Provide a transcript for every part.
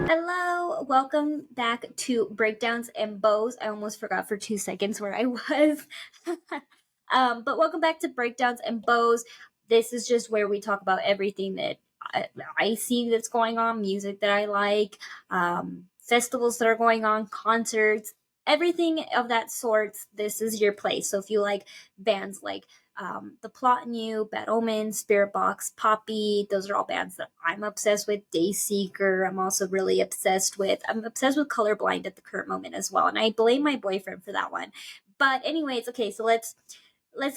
Hello, welcome back to Breakdowns and Bows. I almost forgot for 2 seconds where I was. But welcome back to Breakdowns and Bows. This is just where we talk about everything that I see that's going on, music that I like, festivals that are going on, concerts, everything of that sort. This is your place. So if you like bands like The Plot in You, Bad Omens, Spirit Box, Poppy. Those are all bands that I'm obsessed with. Dayseeker, I'm also really obsessed with. I'm obsessed with Colorblind at the current moment as well, and I blame my boyfriend for that one. But anyways, okay, so let's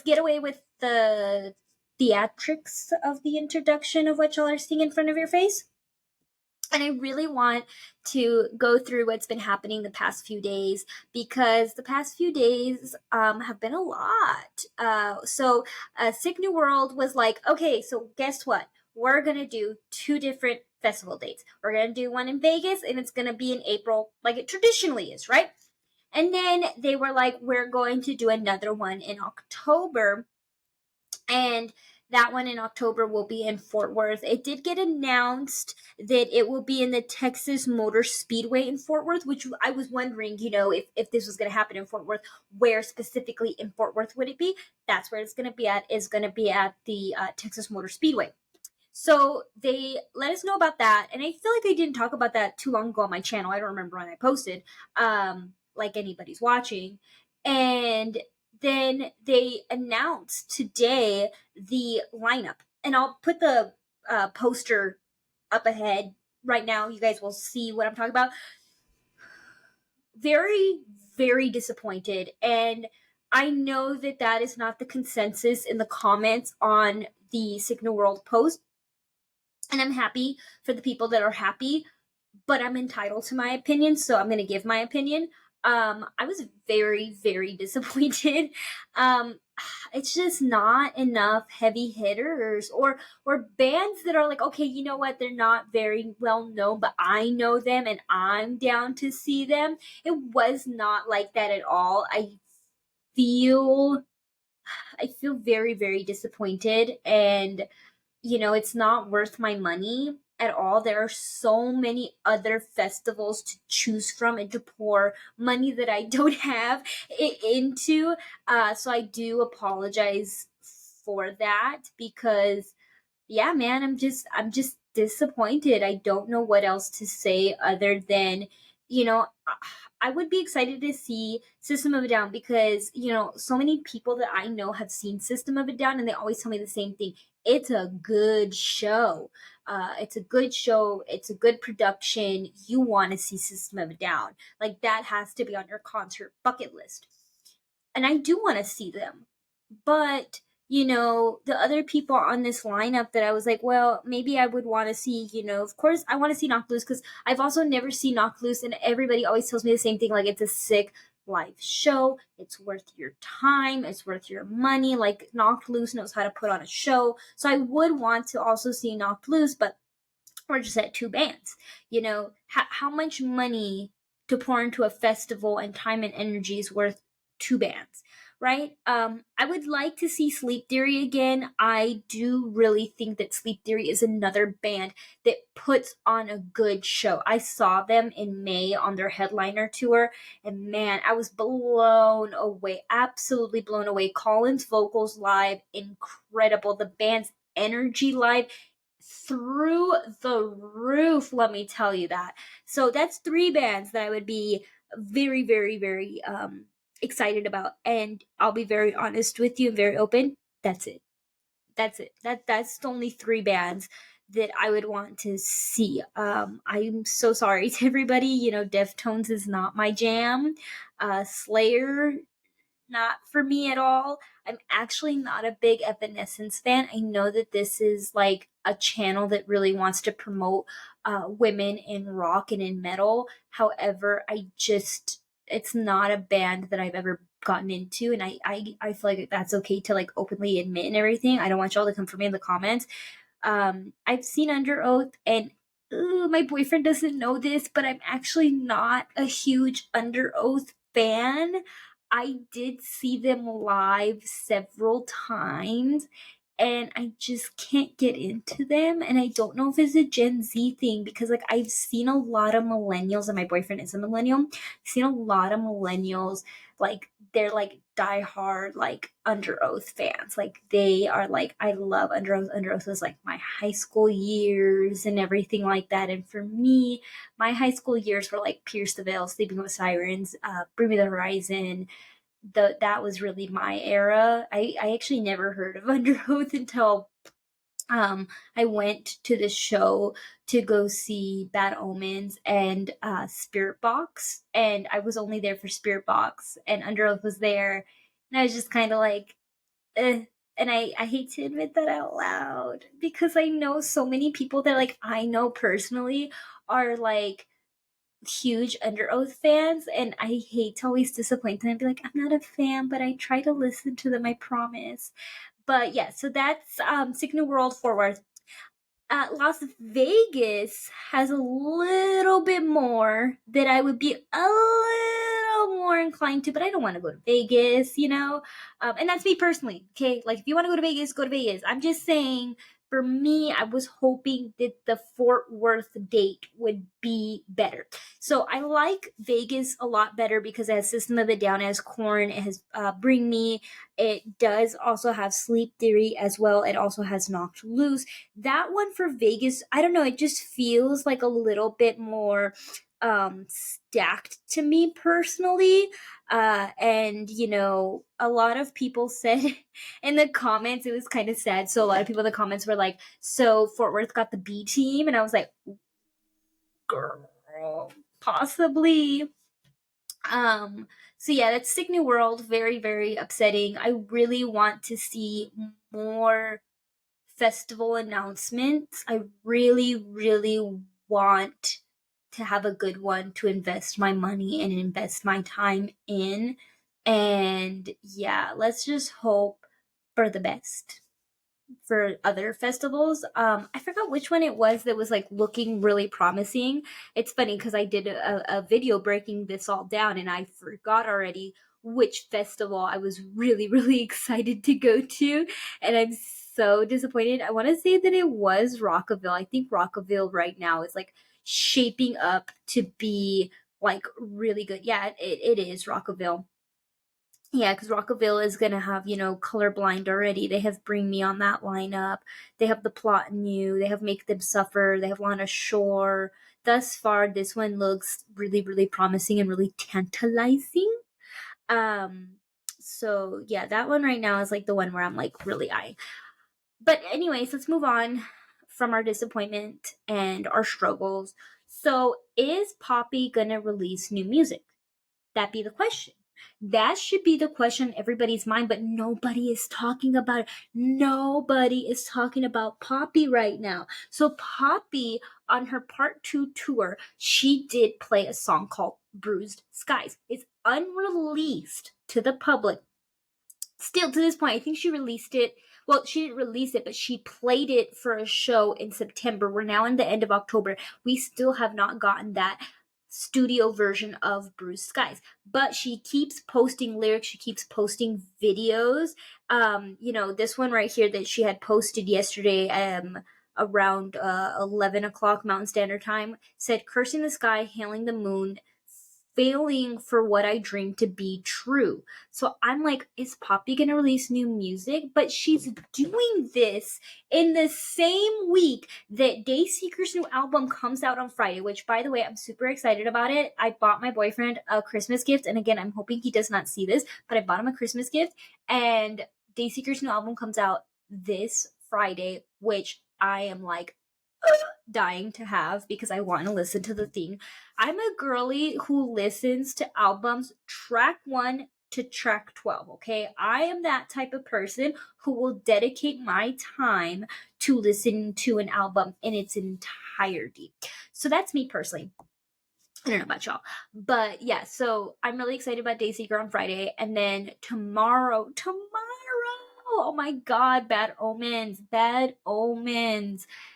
get away with the theatrics of the introduction of what y'all are seeing in front of your face. And I really want to go through what's been happening the past few days because the past few days have been a lot. Sick New World was like, okay, so guess what? We're going to do two different festival dates. We're going to do one in Vegas and it's going to be in April, like it traditionally is, right? And then they were like, we're going to do another one in October. And that one in October will be in Fort Worth. It did get announced that it will be in the Texas Motor Speedway in Fort Worth, which I was wondering, if this was going to happen in Fort Worth, where specifically in Fort Worth would it be? That's where it's going to be at, is going to be at the Texas Motor Speedway. So they let us know about that. And I feel like I didn't talk about that too long ago on my channel. I don't remember when I posted, like anybody's watching. And then they announced today the lineup. And I'll put the poster up ahead right now. You guys will see what I'm talking about. Very, very disappointed. And I know that that is not the consensus in the comments on the Sick New World post. And I'm happy for the people that are happy, but I'm entitled to my opinion, so I'm going to give my opinion. I was very, very disappointed. Um, it's just not enough heavy hitters or bands that are like, okay, you know what? They're not very well known, but I know them and I'm down to see them. It was not like that at all. Feel I feel very, very disappointed, and it's not worth my money at all. There are so many other festivals to choose from and to pour money that I don't have into. So I do apologize for that because yeah, man, I'm just disappointed. I don't know what else to say other than, I would be excited to see System of a Down because, so many people that I know have seen System of a Down and they always tell me the same thing. It's a good show. It's a good show. It's a good production. You want to see System of a Down. Like that has to be on your concert bucket list. And I do want to see them. But the other people on this lineup that I was like, well, maybe I would want to see, of course I want to see Knocked Loose because I've also never seen Knocked Loose and everybody always tells me the same thing, like it's a sick live show. It's worth your time. It's worth your money. Like Knocked Loose knows how to put on a show. So I would want to also see Knocked Loose, but we're just at two bands. How much money to pour into a festival and time and energy is worth two bands, right? I would like to see Sleep Theory again. I do really think that Sleep Theory is another band that puts on a good show. I saw them in May on their headliner tour, and man, I was blown away, absolutely blown away. Colin's vocals live, incredible. The band's energy live, through the roof, let me tell you that. So that's three bands that I would be very, very, very excited about. And I'll be very honest with you and very open. That's it. That's it. That's the only three bands that I would want to see. I'm so sorry to everybody. Deftones is not my jam. Slayer, not for me at all. I'm actually not a big Evanescence fan. I know that this is like a channel that really wants to promote women in rock and in metal. However, it's not a band that I've ever gotten into, and I feel like that's okay to like openly admit and everything. I don't want y'all to come for me in the comments. I've seen Under Oath, and my boyfriend doesn't know this, but I'm actually not a huge Under Oath fan. I did see them live several times, and I just can't get into them. And I don't know if it's a Gen Z thing because like I've seen a lot of millennials, and my boyfriend is a millennial. I've seen a lot of millennials like they're like diehard like Under Oath fans. Like they are like, I love Under Oath. Under Oath was like my high school years and everything like that. And for me, my high school years were like Pierce the Veil, Sleeping with Sirens, Bring Me the Horizon. That was really my era. I actually never heard of Under Oath until I went to the show to go see Bad Omens and Spirit Box, and I was only there for Spirit Box, and Under Oath was there, and I was just kind of like, eh. And I hate to admit that out loud because I know so many people that like I know personally are like huge Under Oath fans, and I hate to always disappoint them and be like, I'm not a fan, but I try to listen to them, I promise. But yeah, so that's Sick New World forward. Las Vegas has a little bit more that I would be a little more inclined to, but I don't want to go to Vegas, you know? And that's me personally, okay? Like, if you want to go to Vegas, go to Vegas. I'm just saying, for me, I was hoping that the Fort Worth date would be better. So I like Vegas a lot better because it has System of a Down, it has Korn, it has Bring Me. It does also have Sleep Theory as well. It also has Knocked Loose. That one for Vegas, I don't know, it just feels like a little bit more stacked to me personally. And you know, a lot of people said in the comments, it was kind of sad. So a lot of people in the comments were like, so Fort Worth got the B team, and I was like, girl, possibly. So yeah, that's Sick New World. Very, very upsetting. I really want to see more festival announcements. I really, really want to have a good one to invest my money and invest my time in. And yeah, let's just hope for the best for other festivals. I forgot which one it was that was like looking really promising. It's funny because I did a video breaking this all down and I forgot already which festival I was really, really excited to go to. And I'm so disappointed. I want to say that it was Rockaville. I think Rockaville right now is like shaping up to be like really good. Yeah, it is Rockaville. Yeah, because Rockaville is gonna have, you know, Colorblind already. They have Bring Me on that lineup. They have The Plot in You. They have Make Them Suffer. They have Lana Shore. Thus far, this one looks really, really promising and really tantalizing. Um, so yeah, that one right now is like the one where I'm like really eyeing. But anyways, let's move on from our disappointment and our struggles. So is Poppy gonna release new music? That be the question. That should be the question in everybody's mind, but nobody is talking about it. Nobody is talking about Poppy right now. So Poppy, on her part 2 tour, she did play a song called Bruised Skies. It's unreleased to the public. Still to this point, I think she released it. Well, she didn't release it, but she played it for a show in September. We're now in the end of October. We still have not gotten that studio version of Bruised Skies, but she keeps posting lyrics, she keeps posting videos. You know, this one right here that she had posted yesterday, around 11 o'clock Mountain Standard Time, said, cursing the sky, hailing the moon, failing for what I dream to be true. So I'm like, is Poppy gonna release new music? But she's doing this in the same week that Dayseeker's new album comes out on Friday, which by the way, I'm super excited about it. I bought my boyfriend a Christmas gift, and again, I'm hoping he does not see this, but I bought him a Christmas gift, and Dayseeker's new album comes out this Friday, which I am like dying to have because I want to listen to the thing. I'm a girly who listens to albums track 1 to track 12, okay? I am that type of person who will dedicate my time to listen to an album in its entirety. So that's me personally. I don't know about y'all. But yeah, so I'm really excited about Dayseeker on Friday. And then tomorrow, oh my God, Bad Omens.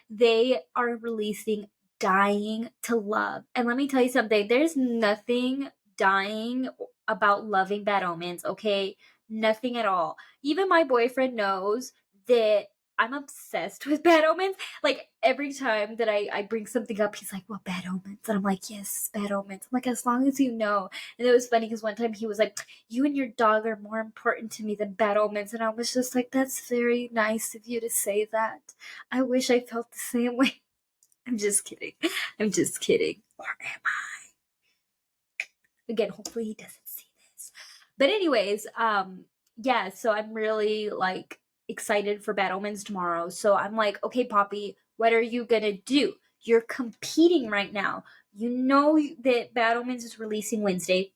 They are releasing Dying to Love. And let me tell you something, there's nothing dying about loving Bad Omens, okay? Nothing at all. Even my boyfriend knows that I'm obsessed with Bad Omens. Like every time that I bring something up, he's like, "Well, Bad Omens," and I'm like, "Yes, Bad Omens." I'm like, as long as you know. And it was funny because one time he was like, "You and your dog are more important to me than Bad Omens," and I was just like, "That's very nice of you to say that. I wish I felt the same way." I'm just kidding. I'm just kidding. Or am I? Again, hopefully he doesn't see this. But anyways, yeah, so I'm really like excited for Bad Omens tomorrow. So I'm like, okay, Poppy, what are you gonna do? You're competing right now. You know that Bad Omens is releasing Wednesday.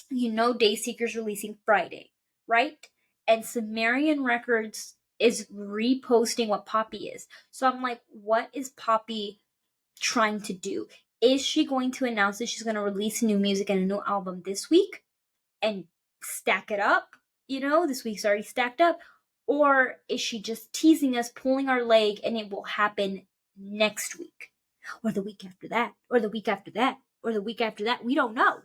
You know Dayseeker's releasing Friday, right? And Sumerian Records is reposting what Poppy is. So I'm like, what is Poppy trying to do? Is she going to announce that she's going to release new music and a new album this week and stack it up? You know, this week's already stacked up. Or is she just teasing us, pulling our leg, and it will happen next week? Or the week after that? Or the week after that? Or the week after that? We don't know.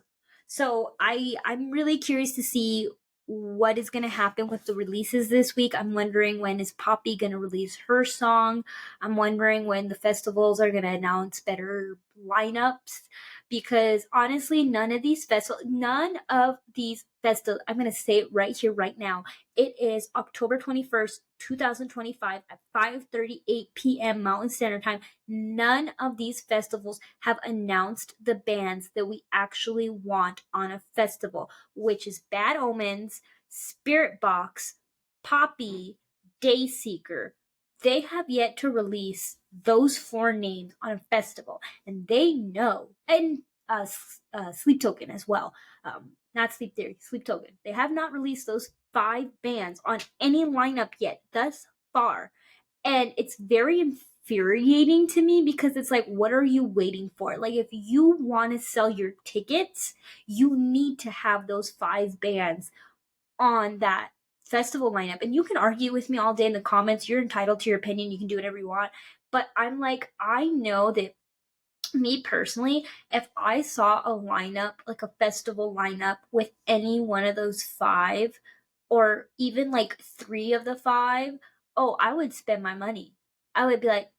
So I'm really curious to see what is going to happen with the releases this week. I'm wondering, when is Poppy going to release her song? I'm wondering when the festivals are going to announce better lineups, because honestly, none of these festivals, I'm going to say it right here, right now. It is October 21st, 2025 at 5:38 p.m. Mountain Standard Time. None of these festivals have announced the bands that we actually want on a festival, which is Bad Omens, Spirit Box, Poppy, Dayseeker. They have yet to release those 4 names on a festival, and they know, and Sleep Token as well. Not Sleep Theory, Sleep Token. They have not released those 5 bands on any lineup yet thus far. And it's very infuriating to me, because it's like, what are you waiting for? Like, if you want to sell your tickets, you need to have those 5 bands on that festival lineup. And you can argue with me all day in the comments. You're entitled to your opinion. You can do whatever you want. But I'm like, I know that, me personally, if I saw a lineup, like a festival lineup with any one of those 5, or even like 3 of the 5, oh, I would spend my money. I would be like,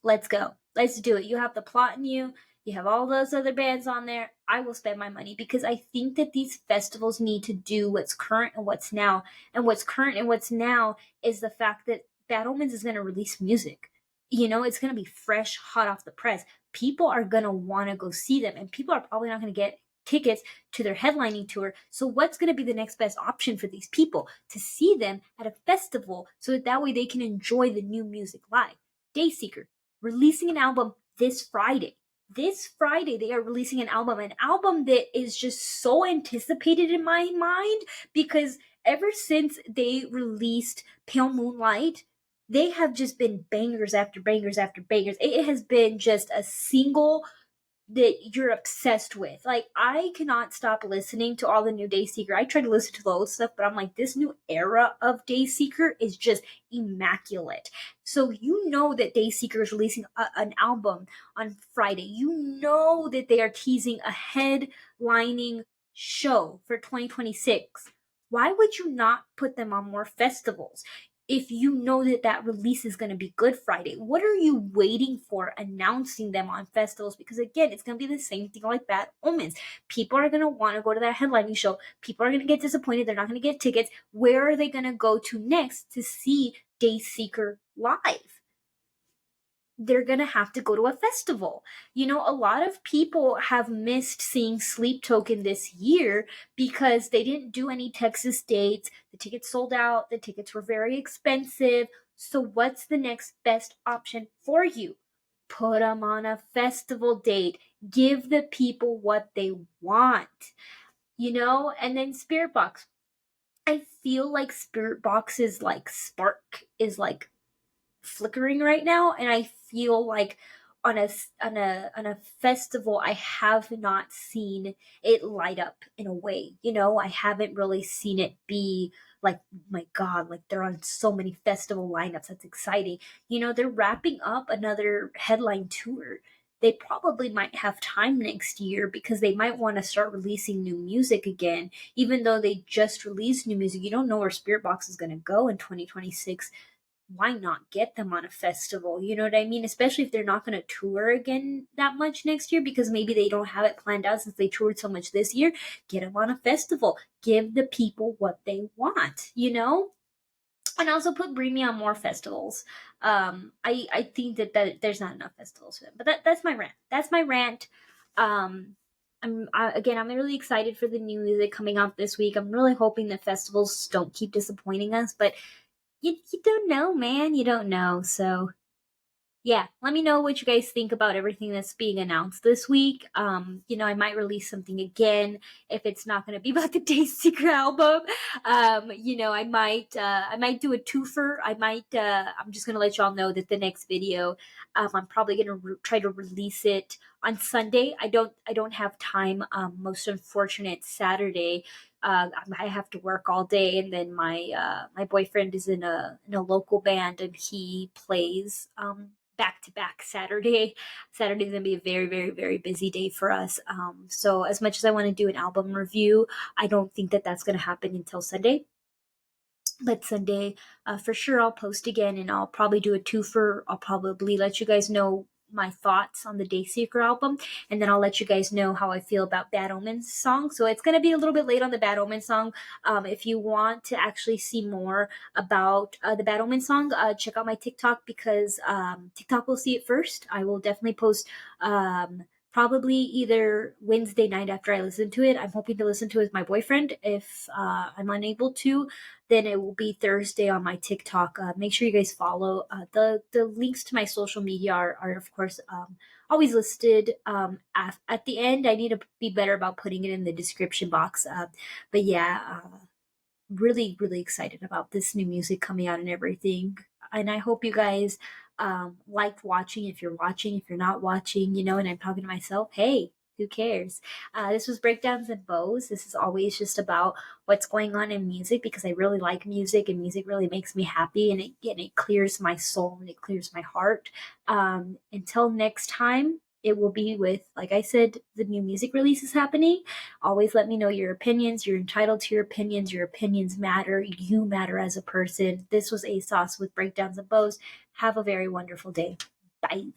let's go. Let's do it. You have the plot in you. You have all those other bands on there. I will spend my money, because I think that these festivals need to do what's current and what's now. And what's current and what's now is the fact that Bad Omens is going to release music. You know, it's going to be fresh, hot off the press. People are going to want to go see them, and people are probably not going to get tickets to their headlining tour. So what's going to be the next best option for these people? To see them at a festival, so that way they can enjoy the new music live. Dayseeker releasing an album this Friday. This Friday, they are releasing an album that is just so anticipated in my mind, because ever since they released Pale Moonlight, they have just been bangers after bangers after bangers. It has been just a single that you're obsessed with. Like, I cannot stop listening to all the new Dayseeker. I try to listen to the old stuff, but I'm like, this new era of Dayseeker is just immaculate. So you know that Dayseeker is releasing an album on Friday. You know that they are teasing a headlining show for 2026. Why would you not put them on more festivals if you know that that release is going to be Good Friday? What are you waiting for announcing them on festivals? Because again, it's going to be the same thing like Bad Omens. People are going to want to go to that headlining show. People are going to get disappointed. They're not going to get tickets. Where are they going to go to next to see Dayseeker live? They're going to have to go to a festival. You know, a lot of people have missed seeing Sleep Token this year because they didn't do any Texas dates. The tickets sold out. The tickets were very expensive. So what's the next best option for you? Put them on a festival date. Give the people what they want, you know? And then Spirit Box. I feel like Spirit Box's like spark is like flickering right now, and I feel like on a festival I have not seen it light up in a way. You know, I haven't really seen it be like, my god, like they're on so many festival lineups. That's exciting. You know, they're wrapping up another headline tour. They probably might have time next year, because they might want to start releasing new music again. Even though they just released new music, you don't know where Spirit Box is going to go in 2026. why not get them on a festival? You know what I mean? Especially if they're not going to tour again that much next year, because maybe they don't have it planned out since they toured so much this year. Get them on a festival. Give the people what they want, you know? And also bring me on more festivals. I think that there's not enough festivals for them. But that's my rant. That's my rant. I'm really excited for the new music coming out this week. I'm really hoping that festivals don't keep disappointing us, but you don't know, man. You don't know. So yeah, let me know what you guys think about everything that's being announced this week. I might release something again if it's not going to be about the Day Secret album. I might do a twofer. I'm just going to let y'all know that the next video, I'm probably going to try to release it on Sunday. I don't have time. Most unfortunate Saturday. I have to work all day, and then my boyfriend is in a local band, and he plays back to back Saturday. Saturday's gonna be a very, very, very busy day for us. So as much as I want to do an album review, I don't think that that's gonna happen until Sunday. But Sunday, for sure, I'll post again, and I'll probably do a twofer. I'll probably let you guys know my thoughts on the Dayseeker album, and then I'll let you guys know how I feel about Bad Omens song. So it's going to be a little bit late on the Bad Omens song. If you want to actually see more about the Bad Omens song, check out my TikTok, because TikTok will see it first. I will definitely post probably either Wednesday night after I listen to it. I'm hoping to listen to it with my boyfriend. If I'm unable to, then it will be Thursday on my TikTok. Make sure you guys follow. The links to my social media are of course always listed at the end. I need to be better about putting it in the description box. But yeah, really, really excited about this new music coming out and everything. And I hope you guys liked watching. If you're watching, if you're not watching, and I'm talking to myself, hey, who cares? This was Breakdowns and Bows. This is always just about what's going on in music, because I really like music, and music really makes me happy, and it clears my soul, and it clears my heart. Until next time, it will be with, like I said, the new music release is happening. Always let me know your opinions. You're entitled to your opinions. Your opinions matter. You matter as a person. This was ASOS with Breakdowns and Bows. Have a very wonderful day. Bye.